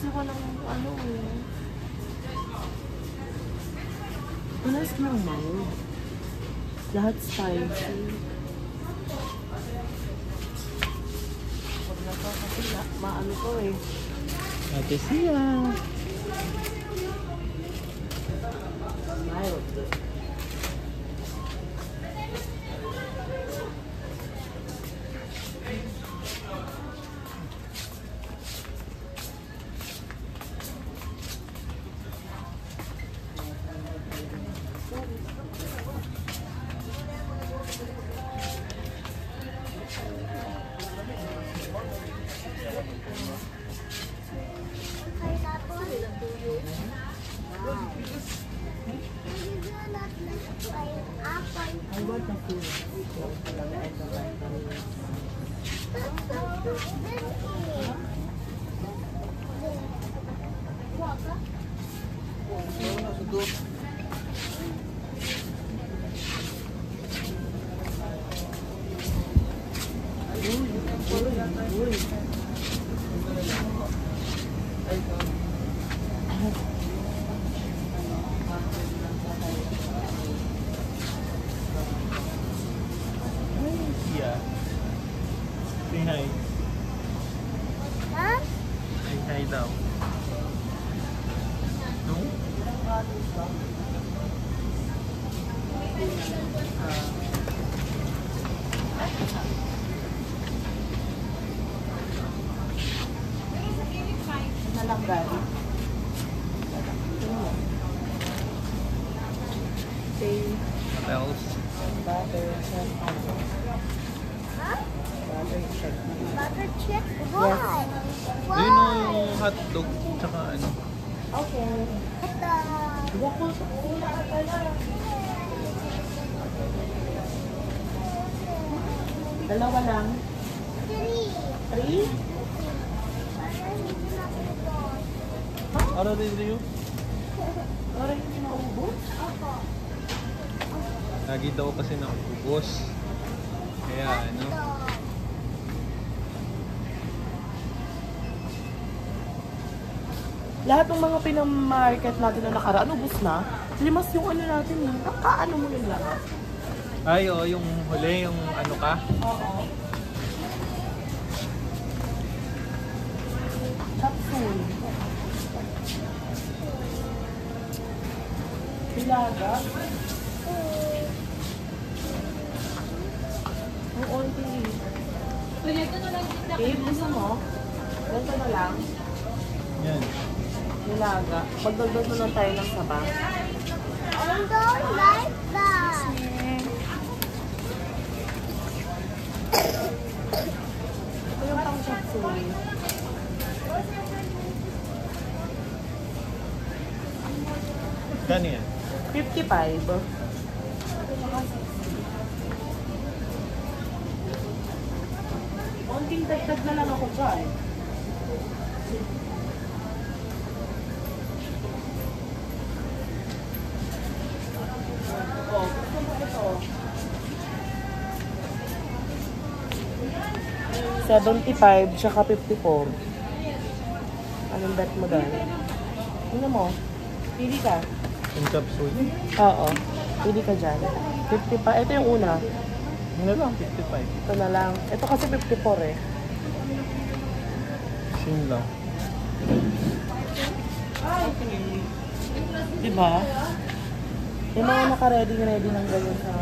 kasi ko ng ano eh. Tunas ng mold. Lahat spicy. Huwag na to kasi maano ko eh. Ate siya. Mild. I want the food. Yeah. Say hi. Huh? Say hi daw. No? Nalanggari. Say What else? butter chef. Huh? Butter chef. Butter chip? Why? Do you know yung hotdog tsaka ano? Okay. Ito. Wako sa una ka pala. Dalawa lang. 3. 3? Ano din you? Parang hindi maubos. Opo. Lagi daw kasi nakubos. Kaya ano? Lahat ng mga pinang-market natin na nakaraan, ubos na. Limas yung ano natin eh. Nakaano mo yung lahat? Ay, oo, yung huli, yung ano ka? Oo. Chapsul. Pilaga. Ang onti. Babe, gusto mo? Ganito na lang. Yan. Nilaga. Magdagdag na lang tayo ng saba. I don't like that. Ito yung pang chapsul. Gano yan? 55. Konting dagdag na lang ako dyan. Oh, gusto mo ito? 75 tsaka 54. Anong bet mo doon? Ano mo? Pili ka. Yung capsule. Oo. Pili ka dyan. 55. Ito yung una. Ano lang, 55. Ito na lang. Ito kasi 54 eh. Same lang. Okay. Diba? Yung mga naka-ready ng ganyan sa...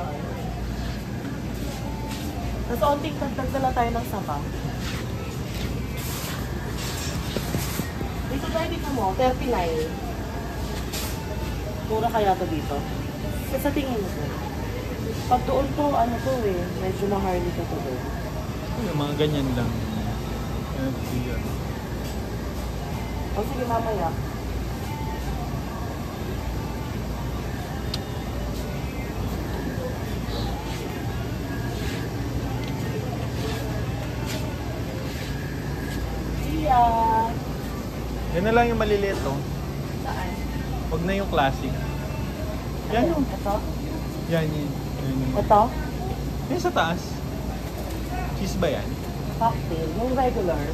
Tapos onting dagdag na lang tayo ng saba. Dito tayo dito mo, 39. Mura kaya to dito? Kasi sa tingin mo to. Pag doon to, ano to eh, medyo maharli ka to doon. Yung mga ganyan lang. Yan, yan. O sige, mamaya. Yeah. Yan na lang yung maliliit oh. Saan? Huwag na yung classic. Yan yung. Ito? Yan yun. Yan yun. Ito? Yan sa taas. Cheese ba yan? Cocktail. Yung regular.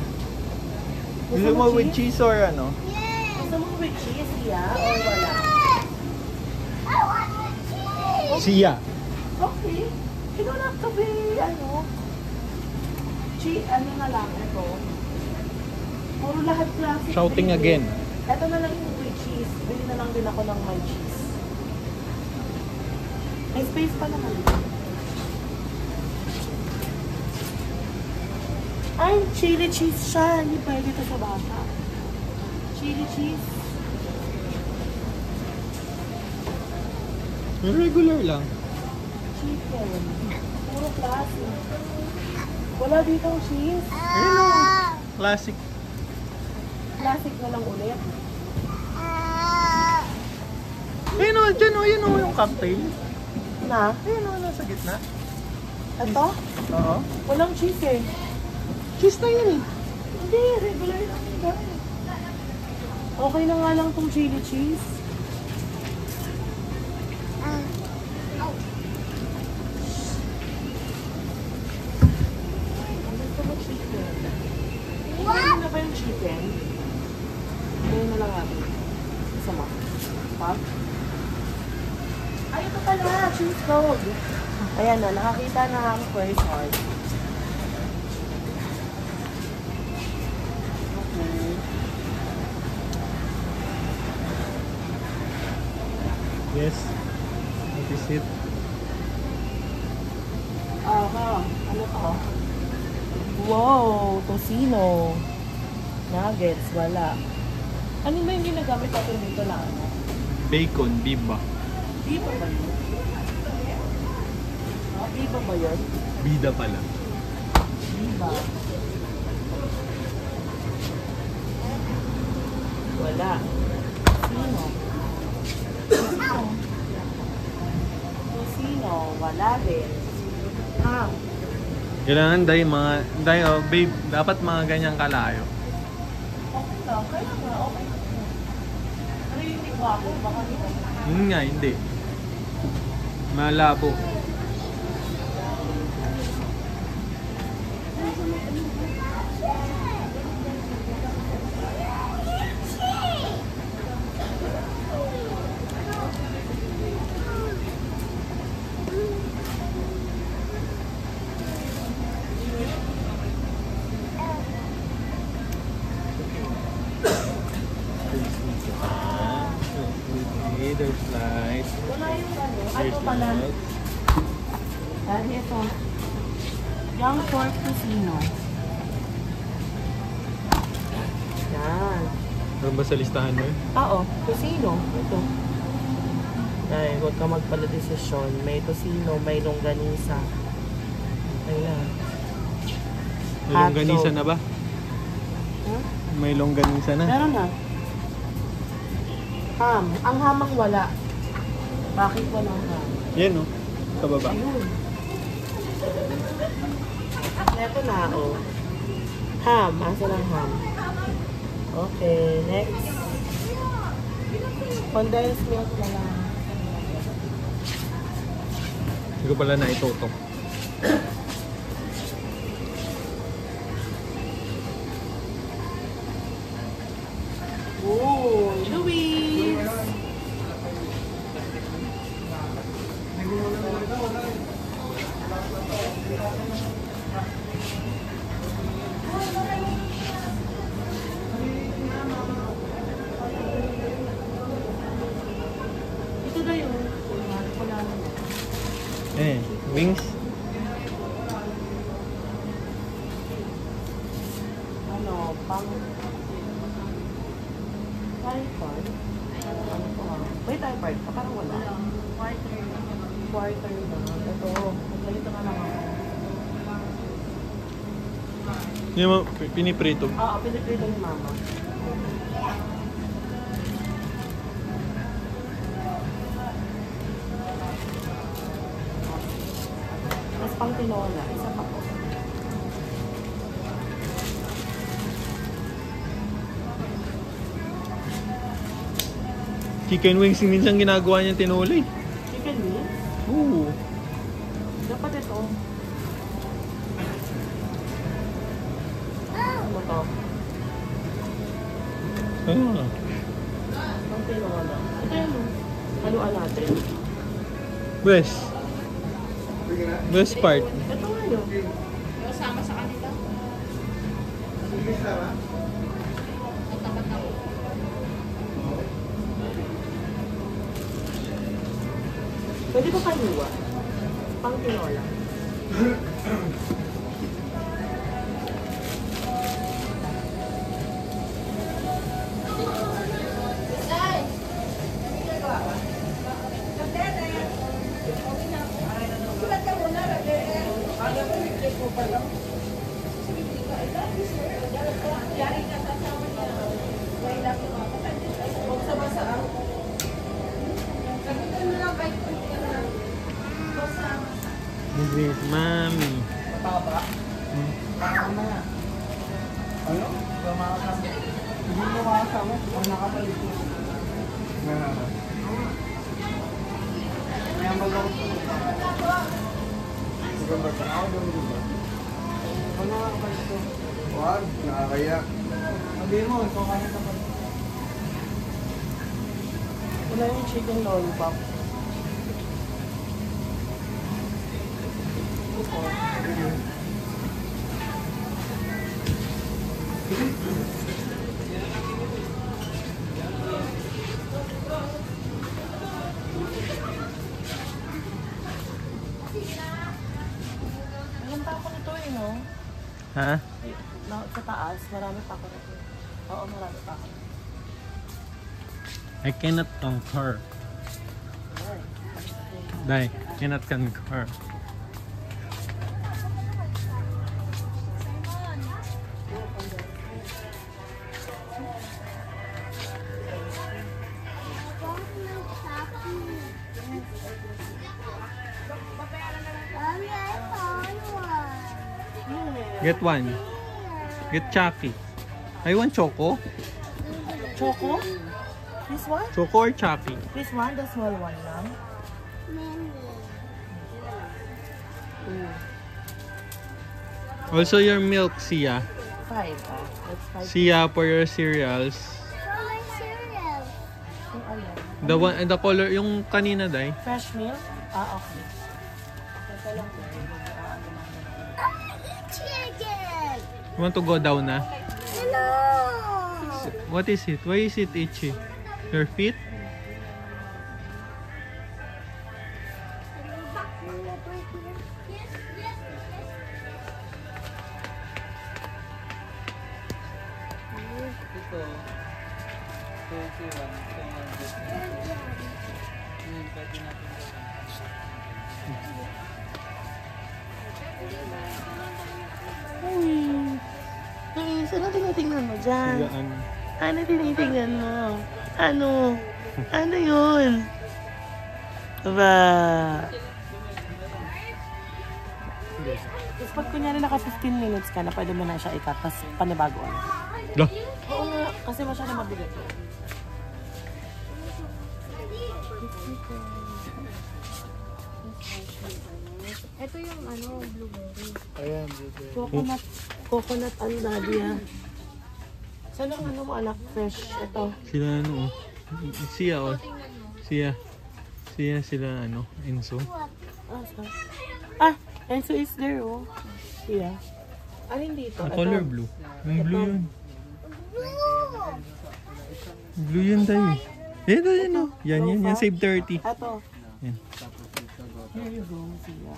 Gusto mo with cheese or ano? Yes. Gusto mo with cheese, yeah? O wala? I want the cheese. Siya. Okay. You don't have to be, cheese, na lang, ito. Puro lahat classic. Shouting again. Ito na lang yung with cheese. Bili na lang din ako ng may cheese. May space pa naman. Ay, chili cheese siya. Hindi pwede ito sa bata. Chili cheese. Regular lang. Chicken. Puro classic. Wala dito cheese. Classic. Classic na lang ulit. Ayun o, dyan o, yun o yung cocktail. Na? Ayun o, nasa gitna. Ito? Oo. Walang cheese eh. Cheese na yun eh. Hindi, regular lang yun. Okay na nga lang tong chili cheese. Gusto mo chicken? What? Na ba yung chicken? Ngayon na lang natin. Isa mo. Pag? Ay, ito pala. Cheese dog. Ayan na, nakakita na ang first heart. Okay. Yes. What is it? Aha, ano to? Wow, tocino. Nuggets, wala. Ano ba yung ginagamit natin dito na ano? Bacon, biba. Biba ba yun? Ah, biba ba yun? Bida pala. Biba. Wala. Tocino. Tocino, wala din. Ah, Kailangan dahil oh, babe, dapat mga ganyang kalayo. okay lang. Kaya nga, okay lang. Narinig mo ako, baka hindi. Yun nga, hindi. Malabo. There's lights. Wala yung ano. Ano There's pala? lights. Dahil ito. Young pork tocino. Yan. Ano ba sa listahan mo yun? Oo, tocino. Ito. Ay, huwag ka magpala-desisyon. May tocino, may longganisa. Ayan. May longganisa na ba? Huh? May longganisa na? Meron na. Ham. Ang hamang wala. Bakit walang ham? Yan o. Sa baba. Ayun. Ito na, oh. Ham. Asan ang ham? Okay, next. Condensed milk na lang. Hindi ko pala na itutok. Oh, Louis! Ito na yun. Wala na. Wings. Ano, pang... Tripod? Ano po ah? May tripod pa, parang wala. Quarter na. Ito, magkalito na lang ako. Hindi mo piniprito. Oo, piniprito ni mama. Mas pang tinola, isa pa po. Chicken wings, minsan ginagawa niya tinuli. Chicken wings? Oo. Dapat ito. Ano to? Oh. Ang tinola. Ito yun, no? Haluan natin. Best part. Ito nga yun. Kasama sa kanila. Natapat ako. Pwede ba kaluwa? Pang tinola. This is Mami. Mataba? Mamaya. Ano? Makakasama. Hindi mo makakasama. Ang nakapalit mo. May ambag ako. Maganda ka ako doon, di ba? Ang nakapalit ko. Wag, nakakaya. Sabihin mo, ikaw ka na kapag. Wala yung chicken lollipop. Ilan pa ako nito eh, no? Ha? Sa taas, marami pa ako nito. Oo, marami pa ako. I cannot concur. Dai, cannot concur. Get one. Get Chucky. I want Choco. Choco? This one? Choco or Chucky? This one, the small one lang. Also your milk, Sia. 5. That's 5. Sia for your cereals. Yung alin? The color, yung kanina, Dai. Fresh milk? Okay. Teka lang. Chicken! You want to go down na? No! What is it? Why is it itchy? Your feet? Hey, saan ang tinitingnan mo dyan? Sigaan. Ano tinitingnan mo? Ano? Ano yun? Aba. Tapos pag kunyari naka 15 minutes ka na, pwede mo na siya ikat, tapos panibago ulit. Dah. Oo nga, kasi masyado mabigat. Ito yung blueberry. Ayan, dito. Coconut ano daddy ha? Saan ang mo anak? Fresh, ito. Sila ano, Sia oh. Sia. Sia sila ano, Enzo. Enzo is there oh. Yeah. Alin dito? Ang Ito. color blue. Yung blue yun. Blue yun tayo. Yan o, yan o. Yan. Save 30. Ito. Yan. Here you go, Sia.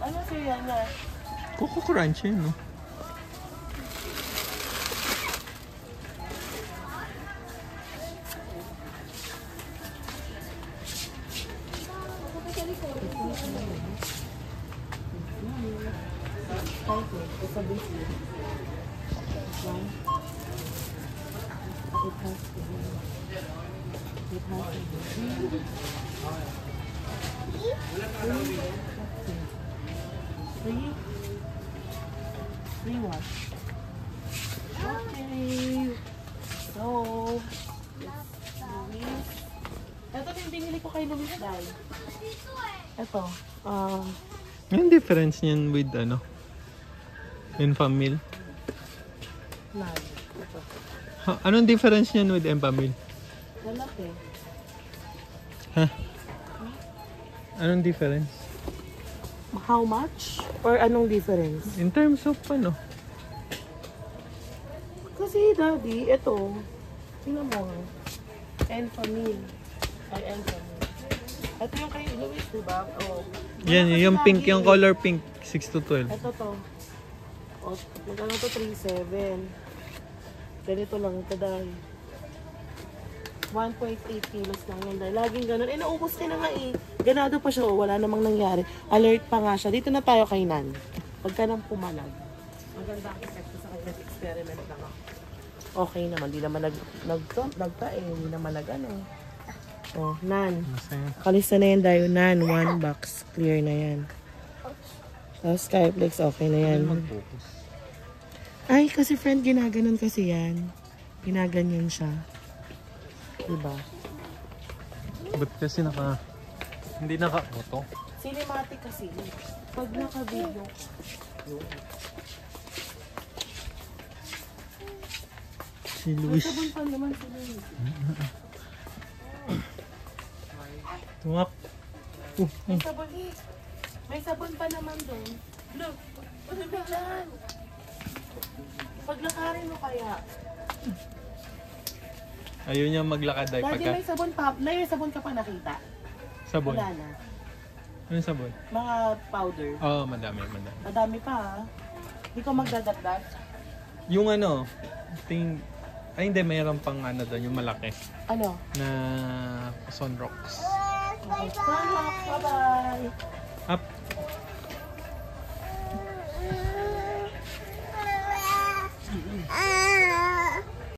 Ano siya na? Coco Crunch yun, no? It's a big one. It has to be. It has to be. Three what? kay Luis Day. Ito. Yung difference niyan with ano? Enfamil? Nan. Ito. Anong difference niyan with Enfamil? Lalaki. Ha? Anong difference? How much? Or anong difference? In terms of ano? Kasi daddy, ito. Tingnan mo nga. Enfamil. Ay, Enfamil. Ito yung kay Luis, diba? Oh. Yan, yung pink, yung color pink. 6 to 12. Ito to. O, magkano to? 3.7. Ganito lang ito dahil. 1.8 kilos lang yan dahil. Laging ganun. Eh, naubos ka na nga eh. Ganado pa siya. Oh, wala namang nangyari. Alert pa nga siya. Dito na tayo kay Nan. Huwag ka nang pumalag. Maganda ang epekto sa kanya. Experiment lang ako. Okay naman. Di naman nagpa eh. Hindi naman nag-ano. Oh, Nan. Masaya. Kalista na yan dahil Nan. 1 box. Clear na yan. Tapos Skyflex, okay na yan. Mag-focus. Ay, kasi friend, ginaganon kasi yan. Ginaganyan siya. Diba? Ba't kasi hindi naka-auto? Cinematic kasi. Pag naka-video. Si Luis. Sabon pa naman si Luis. Tumak. May sabon. May sabon pa naman doon. Look, ano ba dyan? Paglakarin mo kaya. Ayaw niya maglakad ay Lagi pagka... may sabon pa. May sabon ka pa nakita. Sabon. Wala na. Anong sabon? Mga powder. Oo, madami. Madami pa ha. Hindi ko magdadat-dat. Yung ano, ay hindi, mayroon pang ano doon, yung malaki. Ano? Na Sunrocks. Okay. Bye-bye. Up.